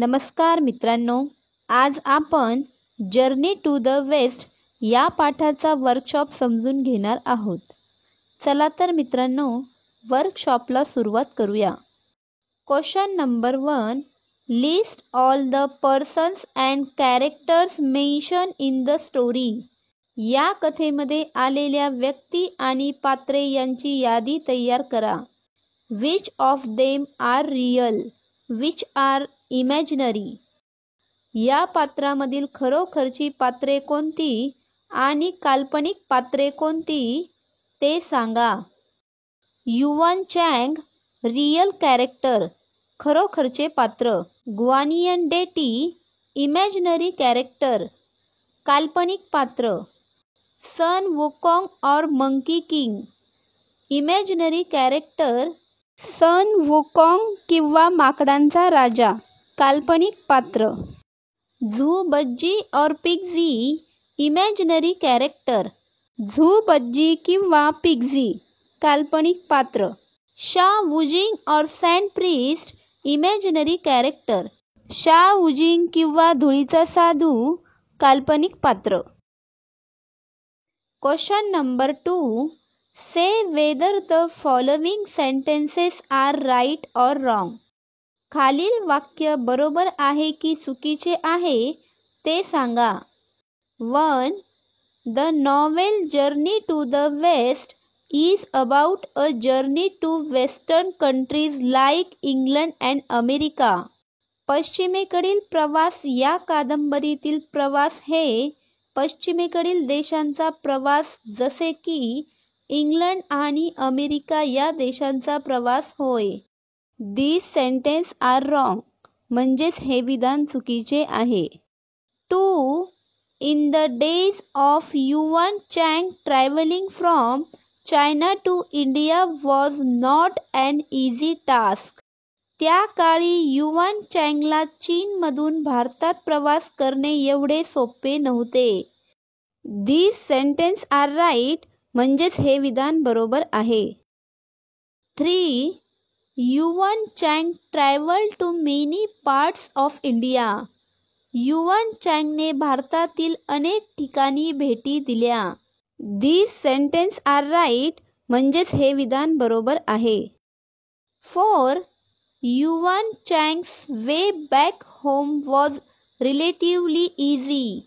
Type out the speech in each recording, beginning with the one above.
नमस्कार मित्रांनो, आज आपण जर्नी टू द वेस्ट या पाठाचा वर्कशॉप समजून घेणार आहोत. चला तर मित्रांनो, वर्कशॉपला सुरुवात करूया. Question number 1. List all the persons and characters mention in the story. या कथेमध्ये आलेल्या व्यक्ती आणि पात्रे यांची यादी तयार करा. Which of them are real, which are imaginary. या पात्रामधील खरोखरची पात्रे कोणती आणि काल्पनिक पात्रे कोणती ते सांगा. युवान चँग, रियल कॅरेक्टर, खरोखरचे पात्र. ग्वानियन डेटी, इमॅजिनरी कॅरेक्टर, काल्पनिक पात्र. सन वुकॉंग और मंकी किंग, इमॅजिनरी कॅरेक्टर. सन वुकॉंग किंवा माकडांचा राजा, काल्पनिक पात्र. झू बज्जी और पिग्जी, इमॅजिनरी कॅरेक्टर. झू बज्जी किंवा पिग्जी, काल्पनिक पात्र. शा वुजिंग और sand priest, imaginary character. Sha Wujing किंवा धुळीचा साधू, काल्पनिक पात्र. Question number 2. Say whether the following sentences are right और रॉंग. खालील वाक्य बरोबर आहे की चुकीचे आहे ते सांगा. 1. The novel Journey to the West is about a journey to western countries like England and America. पश्चिमेकडील प्रवास या कादंबरीतील प्रवास हे पश्चिमेकडील देशांचा प्रवास जसे की इंग्लंड आणि अमेरिका या देशांचा प्रवास होय. दिस सेंटेन्स आर रॉंग, म्हणजेच हे विधान चुकीचे आहे. 2. In the days of Yuan Chang travelling from China to India was not an easy task. त्या काळी युवान चँगला चीनमधून भारतात प्रवास करणे एवढे सोपे नव्हते. दिस सेंटेन्स आर राईट, म्हणजेच हे विधान बरोबर आहे. 3. Yuan Chang travelled to many parts of India. Yuan चँगने भारतातील अनेक ठिकाणी भेटी दिल्या. दिस सेंटेन्स आर राईट, म्हणजेच हे विधान बरोबर आहे. 4. Yuan Chang's way back home was relatively easy.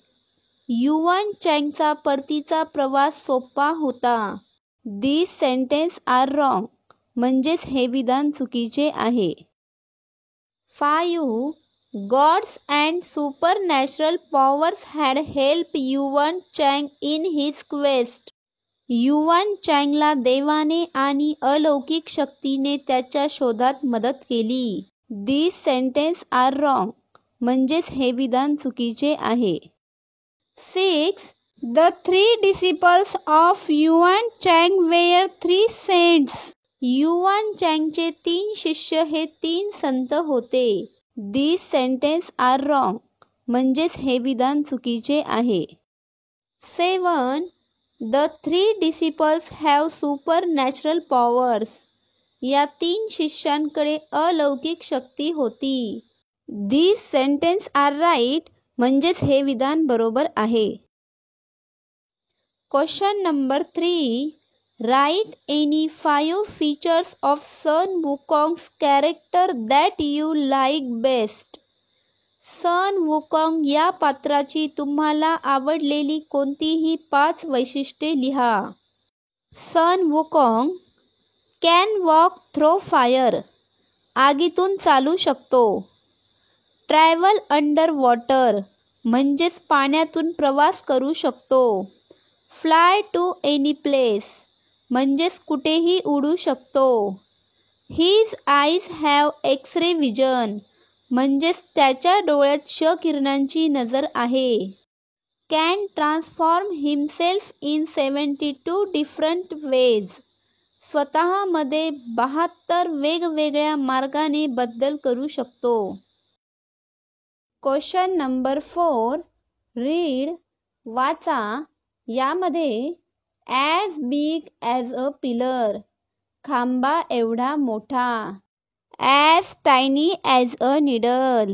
Yuan चँगचा परतीचा प्रवास सोपा होता. दिस सेंटेन्स आर रॉंग, म्हणजेच हे विधान चुकीचे आहे. 5. Gods and supernatural powers had help Yuan Chang in his quest. युवान चँगला देवाने आणि अलौकिक शक्तीने त्याच्या शोधात मदत केली. दिस सेंटेन्स आर रॉंग, म्हणजेच हे विधान चुकीचे आहे. 6. The 3 disciples of Yuan चँग wear 3 cents. युवान चँगचे 3 शिष्य हे 3 संत होते. दिस सेंटेन्स आर रॉंग, म्हणजेच हे विधान चुकीचे आहे. 7. The 3 disciples have supernatural powers. या 3 शिष्यांकडे अलौकिक शक्ती होती. दिस सेंटेन्स आर राईट, म्हणजेच हे विधान बरोबर आहे. Question number 3. Write any 5 features of Sun Wukong's character that you like best. Sun Wukong या पात्राची तुम्हाला आवडलेली कोणतीही 5 वैशिष्ट्ये लिहा. Sun Wukong can walk through fire, आगीतून चालू शकतो. ट्रॅव्हल अंडर वॉटर, म्हणजेच पाण्यातून प्रवास करू शकतो. फ्लाय टू एनी प्लेस, म्हणजेच कुठेही उडू शकतो. His eyes have X-ray vision, म्हणजेच त्याच्या डोळ्यात क्ष-किरणांची नजर आहे. Can transform himself in 72 different ways, स्वतःमध्ये 72 वेगवेगळ्या मार्गाने बदल करू शकतो. Question number 4. रीड, वाचा. यामध्ये as big as a pillar, खांबा एवढा मोठा. As tiny as a needle,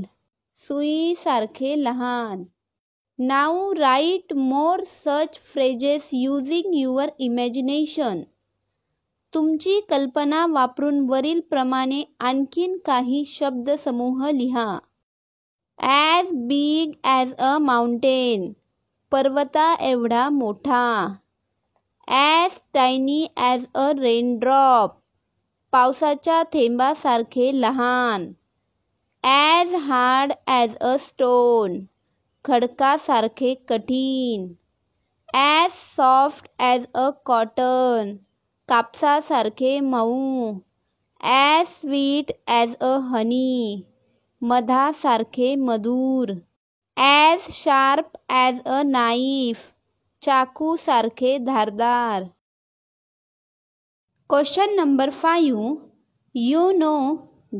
सुईसारखे लहान. Now write more such phrases using your imagination. तुमची कल्पना वापरून वरील प्रमाणे आणखीन काही शब्दसमूह लिहा. As big as a mountain, पर्वता एवढा मोठा. As tiny as a raindrop, पावसाच्या थेंबासारखे लहान. As hard as a stone, खडकासारखे कठीण. As soft as a cotton, कापसासारखे मऊ. ॲज स्वीट ॲज अ हनी, मधासारखे मधुर. As sharp as a knife, चाकूसारखे धारदार. Question number 5. You know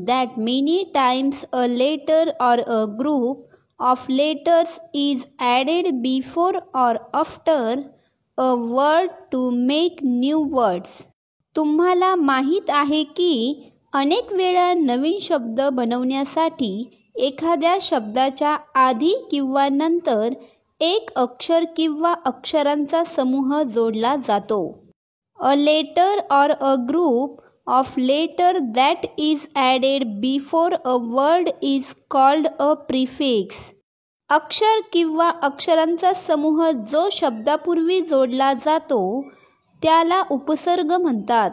that many times a letter or a group of letters is added before or after a word to make new words. तुम्हाला माहीत आहे की अनेक वेळा नवीन शब्द बनवण्यासाठी एखाद्या शब्दाच्या आधी किंवा नंतर एक अक्षर किंवा अक्षरांचा समूह जोडला जातो. A letter or a group of letter that is added before a word is called a prefix. अक्षर किंवा अक्षरांचा समूह जो शब्दापूर्वी जोडला जातो त्याला उपसर्ग म्हणतात.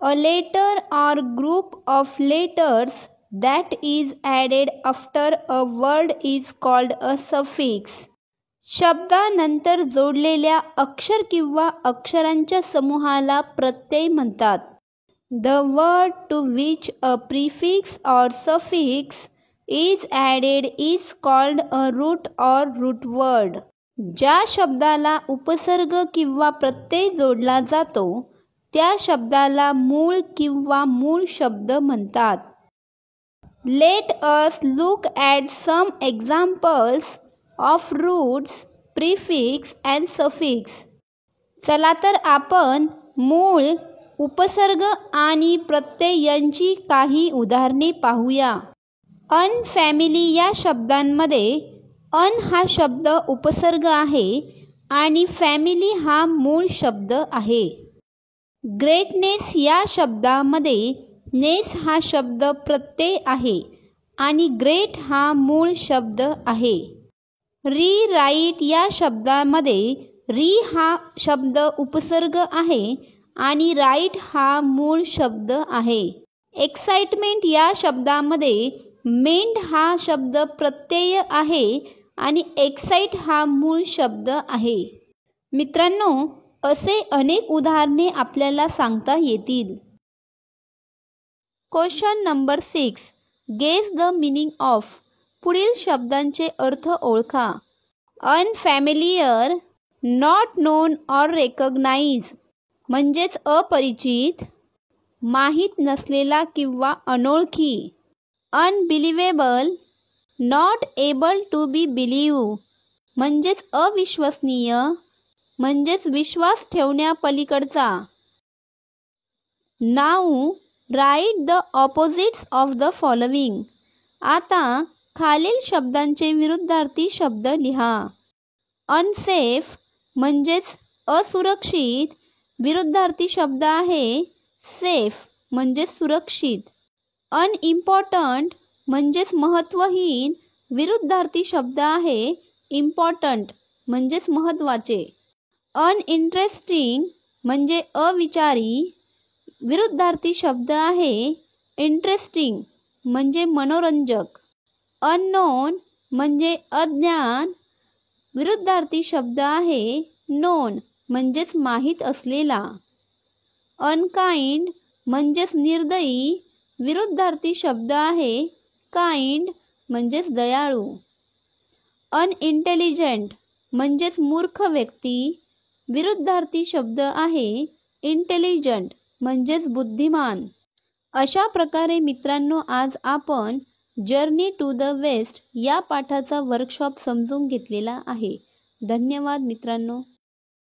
A letter or group of letters that is added after a word is called a suffix. शब्दानंतर जोडलेल्या अक्षर किंवा अक्षरांच्या समूहाला प्रत्यय म्हणतात. The word to which a prefix or suffix is added is called a root or root word. ज्या शब्दाला उपसर्ग किंवा प्रत्यय जोडला जातो त्या शब्दाला मूळ किंवा मूळ शब्द म्हणतात. Let us look at some examples of roots, prefix and suffix. चला तर आपण मूळ, उपसर्ग आणि प्रत्यय यांची काही उदाहरणे पाहूया. अनफॅमिली या शब्दांमध्ये अन हा शब्द उपसर्ग आहे आणि फॅमिली हा मूळ शब्द आहे. ग्रेटनेस या शब्दामध्ये नेस हा शब्द प्रत्यय आहे आणि ग्रेट हा मूळ शब्द आहे. रीराईट या शब्दामध्ये री हा शब्द उपसर्ग आहे आणि राईट हा मूळ शब्द आहे. एक्साइटमेंट या शब्दामध्ये मेंट हा शब्द प्रत्यय आहे आणि एक्साइट हा मूळ शब्द आहे. मित्रांनो, असे अनेक उदाहरणे आपल्याला सांगता येतील. Question number 6. Guess the meaning of. पुढील शब्दांचे अर्थ ओळखा. Unfamiliar, not known or recognise म्हणजेच अपरिचित, माहीत नसलेला किंवा अनोळखी. Unbelievable, not able to be believe म्हणजेच अविश्वसनीय, म्हणजेच विश्वास ठेवण्यापलीकडचा. Now write the opposites of the following. आता खालील शब्दांचे विरुद्धार्थी शब्द लिहा. अनसेफ म्हणजेच असुरक्षित, विरुद्धार्थी शब्द आहे सेफ म्हणजेच सुरक्षित. अनइम्पॉर्टंट म्हणजेच महत्त्वहीन, विरुद्धार्थी शब्द आहे इम्पॉर्टंट म्हणजेच महत्त्वाचे. अनइंटरेस्टिंग म्हणजे अविचारी, विरुद्धार्थी शब्द आहे इंटरेस्टिंग म्हणजे मनोरंजक. अननोन म्हणजे अज्ञान, विरुद्धार्थी शब्द आहे नोन म्हणजेच माहीत असलेला. अनकाइंड म्हणजेच निर्दयी, विरुद्धार्थी शब्द आहे काइंड म्हणजेच दयाळू. अनइंटेलिजंट म्हणजेच मूर्ख व्यक्ती, विरुद्धार्थी शब्द आहे इंटेलिजंट म्हणजेच बुद्धिमान. अशा प्रकारे मित्रांनो, आज आपण जर्नी टू द वेस्ट या पाठाचा वर्कशॉप समजून घेतलेला आहे. धन्यवाद मित्रांनो.